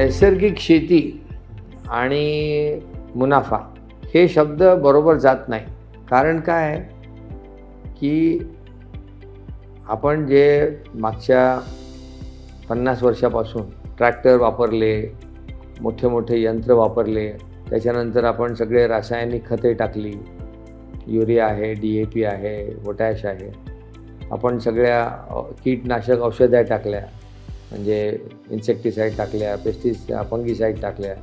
नैसर्गिक शेती आणि मुनाफा हे शब्द बरोबर जात नाही. कारण काय आहे की आपण जे मागच्या 50 वर्षापासून ट्रॅक्टर वापरले, मोठे मोठे यंत्र वापरले, त्याच्यानंतर आपण सगळे रासायनिक खते टाकली, युरिया आहे, DAP आहे, पोटॅश आहे, आपण सगळ्या कीटनाशक औषधं टाकल्या, म्हणजे इन्सेक्टिसाईड टाकल्या, फंगीसाईड टाकल्या,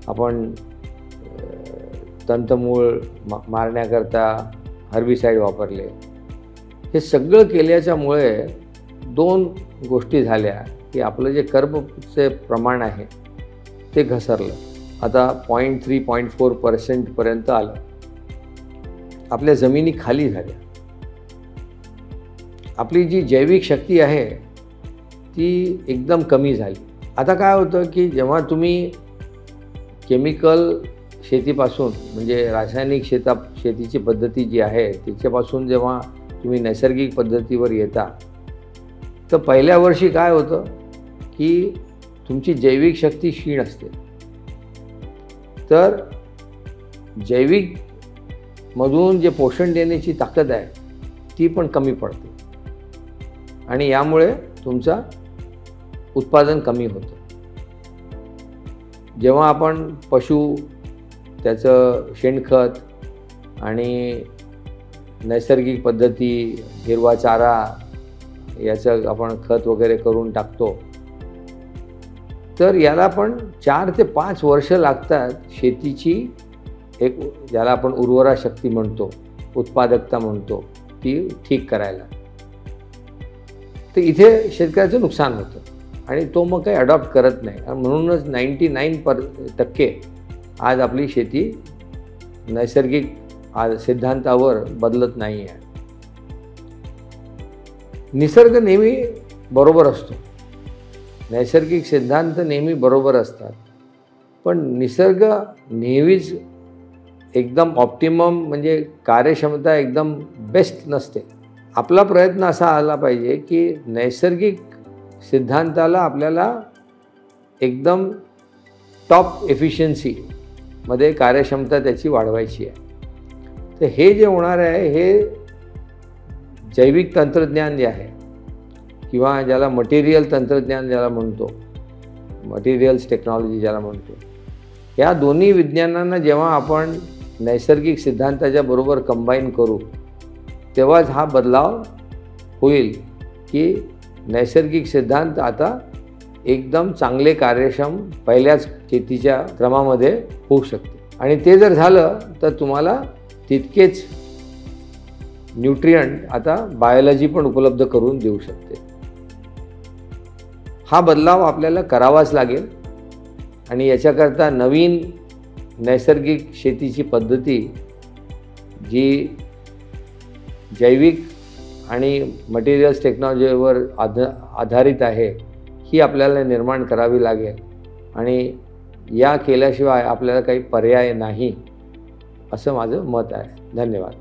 आपण तंतमूळ मारण्याकरता हर्बिसाईड वापरले. हे सगळं केल्याच्यामुळे 2 गोष्टी झाल्या की आपलं जे कर्बचे प्रमाण आहे ते घसरलं. आता 0.3-0.4% पर्यंत आलं. आपल्या जमिनी खाली झाल्या. आपली जी जैविक शक्ती आहे ती एकदम कमी झाली. आता काय होतं की जेव्हा तुम्ही केमिकल शेतीपासून, म्हणजे रासायनिक शेतीची पद्धती जी आहे तिच्यापासून जेव्हा तुम्ही नैसर्गिक पद्धतीवर येता, तर पहिल्या वर्षी काय होतं की तुमची जैविक शक्ती क्षीण असते. तर जैविकमधून जे पोषण देण्याची ताकद आहे ती पण कमी पडते आणि यामुळे तुमचं उत्पादन कमी होतं. जेव्हा आपण पशु, त्याचं शेणखत आणि नैसर्गिक पद्धती, हिरवा चारा याचं आपण खत वगैरे करून टाकतो, तर याला पण 4 ते 5 वर्ष लागतात शेतीची एक, ज्याला आपण उर्वरा शक्ती म्हणतो, उत्पादकता म्हणतो, ती ठीक करायला. तर इथे शेतकऱ्याचं नुकसान होतं आणि तो मग काही अडॉप्ट करत नाही. आणि म्हणूनच 99% आज आपली शेती नैसर्गिक सिद्धांतावर बदलत नाही आहे. निसर्ग नेहमी बरोबर असतो, नैसर्गिक सिद्धांत नेहमी बरोबर असतात, पण निसर्ग नेहमीच एकदम ऑप्टिमम, म्हणजे कार्यक्षमता एकदम बेस्ट नसते. आपला प्रयत्न असा आला पाहिजे की नैसर्गिक सिद्धांताला आपल्याला एकदम टॉप एफिशियन्सीमध्ये कार्यक्षमता त्याची वाढवायची आहे. तर हे जे होणार आहे हे जैविक तंत्रज्ञान जे आहे किंवा ज्याला मटेरियल तंत्रज्ञान ज्याला म्हणतो, मटेरियल्स टेक्नॉलॉजी ज्याला म्हणतो, या दोन्ही विज्ञानांना जेव्हा आपण नैसर्गिक सिद्धांताच्या बरोबर कंबाईन करू तेव्हाच हा बदलाव होईल की नैसर्गिक सिद्धांत आता एकदम चांगले कार्यक्षम पहिल्याच शेतीच्या क्रमामध्ये होऊ शकते. आणि ते जर झालं तर तुम्हाला तितकेच न्यूट्रिएंट आता बायोलॉजी पण उपलब्ध करून देऊ शकते. हा बदलाव आपल्याला करावाच लागेल आणि याच्याकरता नवीन नैसर्गिक शेतीची पद्धती जी जैविक आणि मटेरियल्स टेक्नॉलॉजीवर आधारित आहे ही आपल्याला निर्माण करावी लागेल. आणि या केल्याशिवाय आपल्याला काही पर्याय नाही, असं माझं मत आहे. धन्यवाद.